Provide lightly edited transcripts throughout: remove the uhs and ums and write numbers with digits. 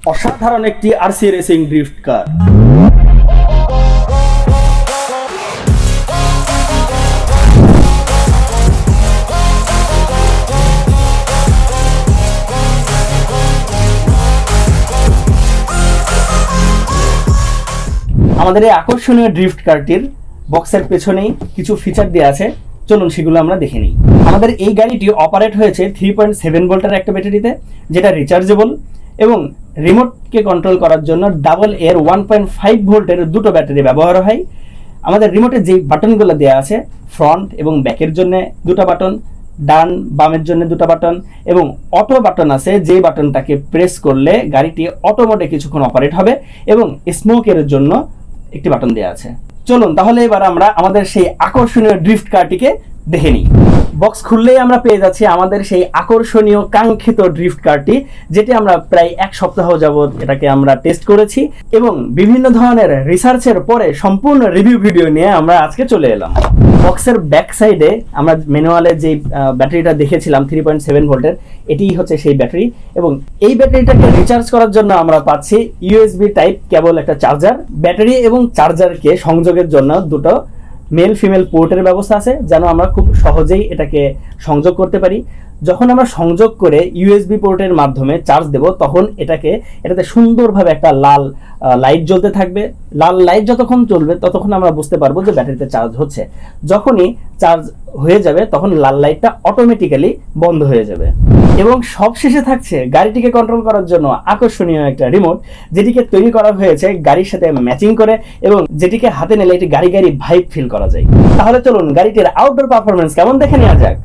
অসাধারণ একটি RC racing drift কার। আমাদের এই আকর্ষণীয় ড্রিফট কারটির বক্সের পেছনেই কিছু ফিচার দেওয়া আছে, চলুন সেগুলো আমরা দেখে নিই। আমাদের এই গাড়িটি অপারেট হয়েছে 3.7 ভোল্টের একটা ব্যাটারিতে, যেটা রিচার্জেবল, এবং রিমোটকে কন্ট্রোল করার জন্য ডাবল এর 1.5 ভোল্টের দুটো ব্যাটারি ব্যবহার হয়। আমাদের রিমোটে যে বাটনগুলো দেওয়া আছে, ফ্রন্ট এবং ব্যাকের জন্য দুটো বাটন, ডান বামের জন্য দুটো বাটন, এবং অটো বাটন আছে, যে বাটনটাকে প্রেস করলে গাড়িটি অটোমেটিক কিছুক্ষণ অপারেট হবে, এবং স্মোকের জন্য একটি বাটন দেওয়া আছে। চলুন তাহলে এবার আমরা আমাদের সেই আকর্ষণীয় ড্রিফট কারটিকে দেখে নিই। বক্স খুললেই আমরা পেয়ে যাচ্ছি আমাদের সেই আকর্ষণীয় কাঙ্ক্ষিত ড্রিফট কারটি, যেটি আমরা প্রায় এক সপ্তাহ যাবত এটাকে আমরা টেস্ট করেছি এবং বিভিন্ন ধরনের রিসার্চের পরে সম্পূর্ণ রিভিউ ভিডিও নিয়ে আমরা আজকে চলে এলাম। বক্সের ব্যাক সাইডে আমরা ম্যানুয়ালে যে ব্যাটারিটা দেখেছিলাম 3.7 ভোল্টের, এটি হচ্ছে সেই ব্যাটারি, এবং এই ব্যাটারিটাকে রিচার্জ করার জন্য আমরা পাচ্ছি ইউএসবি টাইপ কেবল একটা চার্জার। ব্যাটারি এবং চার্জারকে সংযোগের জন্য দুটো মেল ফিমেল পোর্টের ব্যবস্থা আছে, যেন আমরা খুব সহজেই এটাকে সংযোগ করতে পারি। যখন আমরা সংযোগ করে ইউএসবি পোর্টের মাধ্যমে চার্জ দেব, তখন এটাতে সুন্দরভাবে একটা লাল লাইট জ্বলতে থাকবে। লাল লাইট যতক্ষণ চলবে ততক্ষণ আমরা বুঝতে পারবো যে ব্যাটারিতে চার্জ হচ্ছে। যখনই চার্জ হয়ে যাবে তখন লাল লাইটটা অটোমেটিক্যালি বন্ধ হয়ে যাবে। এবং সবশেষে থাকছে গাড়িটিকে কন্ট্রোল করার জন্য আকর্ষণীয় একটা রিমোট, যেটিকে তৈরি করা হয়েছে গাড়ির সাথে ম্যাচিং করে, এবং যেটিকে হাতে নিলে একটি গাড়ি গাড়ি ভাইব ফিল করা যায়। তাহলে চলুন গাড়িটির আউটডোর পারফরমেন্স কেমন দেখে নেওয়া যাক।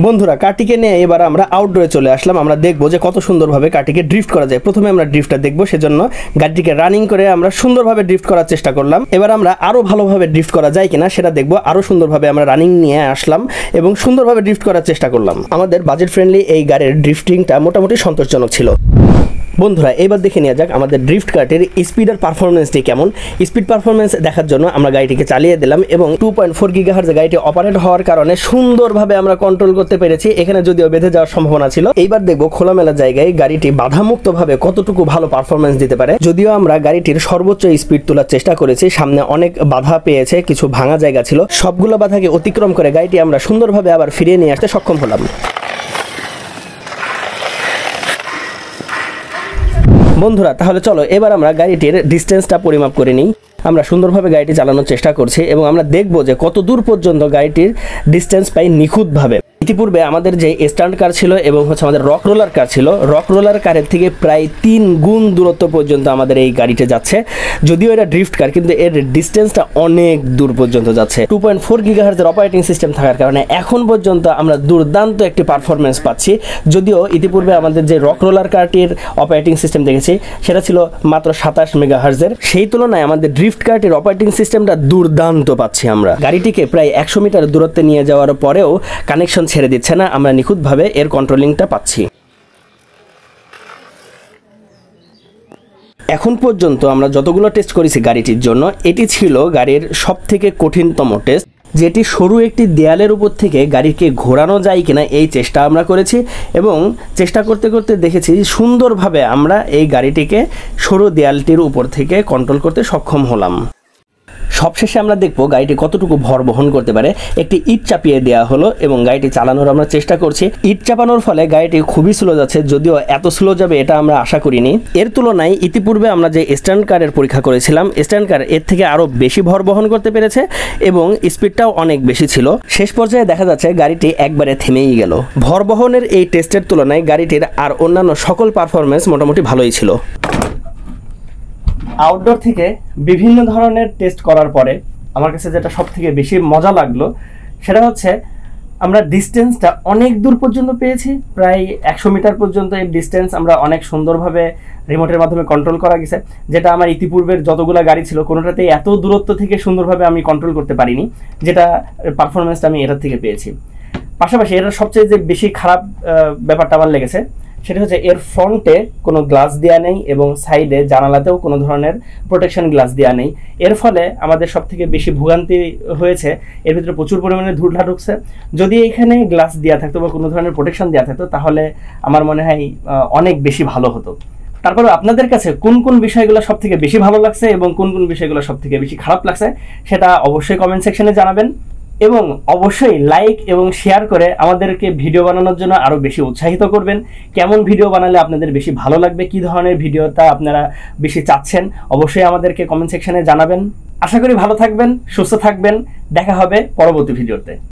বন্ধুরা, কারটিকে নিয়ে এবার আমরা আউটডোরে চলে আসলাম। আমরা দেখবো যে কত সুন্দরভাবে কারটিকে ড্রিফট করা যায়। প্রথমে আমরা ড্রিফটটা দেখবো, সেজন্য গাড়িটিকে রানিং করে আমরা সুন্দরভাবে ড্রিফট করার চেষ্টা করলাম। এবার আমরা আরো ভালোভাবে ড্রিফট করা যায় কিনা সেটা দেখবো। আরো সুন্দরভাবে আমরা রানিং নিয়ে আসলাম এবং সুন্দরভাবে ড্রিফট করার চেষ্টা করলাম। আমাদের বাজেট ফ্রেন্ডলি এই গাড়ির ড্রিফটিংটা মোটামুটি সন্তোষজনক ছিল। বন্ধুরা, এবার দেখে নেওয়া যাক আমাদের ড্রিফট কারটির স্পিড আর পারফরমেন্সটি কেমন। স্পিড পারফরমেন্স দেখার জন্য আমরা গাড়িটিকে চালিয়ে দিলাম, এবং 2.4 গিগাহার্জ গাড়িটি অপারেট হওয়ার কারণে সুন্দরভাবে আমরা কন্ট্রোল করতে পেরেছি। এখানে যদিও বেঁধে যাওয়ার সম্ভাবনা ছিল। এইবার দেখবো খোলামেলা জায়গায় গাড়িটি বাধামুক্তভাবে কতটুকু ভালো পারফরমেন্স দিতে পারে। যদিও আমরা গাড়িটির সর্বোচ্চ স্পিড তোলার চেষ্টা করেছি, সামনে অনেক বাধা পেয়েছে, কিছু ভাঙা জায়গা ছিল, সবগুলো বাধাকে অতিক্রম করে গাড়িটি আমরা সুন্দরভাবে আবার ফিরিয়ে নিয়ে আসতে সক্ষম হলাম। বন্ধুরা, তাহলে চলো এবার আমরা গাড়িটির ডিস্টেন্সটা পরিমাপ করে নিই। আমরা সুন্দরভাবে গাড়িটি চালানোর চেষ্টা করছি এবং আমরা দেখব যে কত দূর পর্যন্ত গাড়িটির ডিস্টেন্স পাই নিখুঁতভাবে। ইতিপূর্বে আমাদের যে স্ট্যান্ড কার ছিল এবং হচ্ছে আমাদের রক রোলার কার ছিল, রক রোলার কারের থেকে প্রায় 3 গুণ দূরত্ব পর্যন্ত আমাদের এই গাড়িতে যাচ্ছে। যদিও এটা ড্রিফট কার, কিন্তু এর ডিস্টেন্সটা অনেক দূর পর্যন্ত যাচ্ছে। 2.4 গিগাহার্জের অপারেটিং সিস্টেম থাকার কারণে এখন পর্যন্ত আমরা দুর্দান্ত একটি পারফরমেন্স পাচ্ছি। যদিও ইতিপূর্বে আমাদের যে রক রোলার কারটির অপারেটিং সিস্টেম দেখেছি সেটা ছিল মাত্র 27 মেগাহার্জের, সেই তুলনায় আমাদের ড্রিফট কারটির অপারেটিং সিস্টেমটা দুর্দান্ত পাচ্ছি আমরা। গাড়িটিকে প্রায় 100 মিটার দূরত্বে নিয়ে যাওয়ার পরেও কানেকশন ছেড়ে দিচ্ছে না, আমরা নিখুঁতভাবে এর কন্ট্রোলিংটা পাচ্ছি। এখন পর্যন্ত আমরা যতগুলো টেস্ট করেছি গাড়িটির জন্য, এটি ছিল গাড়ির সবথেকে কঠিনতম টেস্ট, যেটি সরু একটি দেয়ালের উপর থেকে গাড়িকে ঘোরানো যায় কিনা এই চেষ্টা আমরা করেছি, এবং চেষ্টা করতে করতে দেখেছি সুন্দরভাবে আমরা এই গাড়িটিকে সরু দেয়ালটির উপর থেকে কন্ট্রোল করতে সক্ষম হলাম। সবশেষে আমরা দেখবো গাড়িটি কতটুকু ভর বহন করতে পারে। একটি ইট চাপিয়ে দেওয়া হলো এবং গাড়িটি চালানোর আমরা চেষ্টা করছি। ইট চাপানোর ফলে গাড়িটি খুবই স্লো যাচ্ছে, যদিও এত স্লো যাবে এটা আমরা আশা করিনি। এর তুলনায় ইতিপূর্বে আমরা যে স্ট্যান্ড কারের পরীক্ষা করেছিলাম, স্ট্যান্ড কার এর থেকে আরও বেশি ভর বহন করতে পেরেছে এবং স্পিডটাও অনেক বেশি ছিল। শেষ পর্যায়ে দেখা যাচ্ছে গাড়িটি একবারে থেমেই গেল। ভর বহনের এই টেস্টের তুলনায় গাড়িটির আর অন্যান্য সকল পারফরমেন্স মোটামুটি ভালোই ছিল। আউটডোর থেকে বিভিন্ন ধরনের টেস্ট করার পরে আমার কাছে যেটা সব থেকে বেশি মজা লাগলো সেটা হচ্ছে আমরা ডিস্টেন্সটা অনেক দূর পর্যন্ত পেয়েছি। প্রায় 100 মিটার পর্যন্ত এই ডিস্টেন্স আমরা অনেক সুন্দরভাবে রিমোটের মাধ্যমে কন্ট্রোল করা গেছে, যেটা আমার ইতিপূর্বের যতগুলো গাড়ি ছিল কোনোটাতেই এত দূরত্ব থেকে সুন্দরভাবে আমি কন্ট্রোল করতে পারিনি, যেটা পারফরমেন্সটা আমি এটার থেকে পেয়েছি। পাশাপাশি এটার সবচেয়ে যে বেশি খারাপ ব্যাপারটা আমার লেগেছে সেটা হচ্ছে এর ফ্রন্টে কোনো গ্লাস দেওয়া নেই এবং সাইডে জানালাতেও কোনো ধরনের প্রোটেকশন গ্লাস দেওয়া নেই। এর ফলে আমাদের সব থেকে বেশি ভোগান্তি হয়েছে, এর ভিতরে প্রচুর পরিমাণে ধুলা ঢুকছে। যদি এখানে গ্লাস দেওয়া থাকতো বা কোনো ধরনের প্রোটেকশন দেওয়া থাকতো তাহলে আমার মনে হয় অনেক বেশি ভালো হতো। তারপরে আপনাদের কাছে কোন কোন বিষয়গুলো সব থেকে বেশি ভালো লাগছে এবং কোন কোন বিষয়গুলো সব থেকে বেশি খারাপ লাগছে সেটা অবশ্যই কমেন্ট সেকশনে জানাবেন, এবং অবশ্যই লাইক এবং শেয়ার করে আমাদেরকে ভিডিও বানানোর জন্য আরও বেশি উৎসাহিত করবেন। কেমন ভিডিও বানালে আপনাদের বেশি ভালো লাগবে, কী ধরনের ভিডিওটা আপনারা বেশি চাচ্ছেন, অবশ্যই আমাদেরকে কমেন্ট সেকশনে জানাবেন। আশা করি ভালো থাকবেন, সুস্থ থাকবেন। দেখা হবে পরবর্তী ভিডিওতে।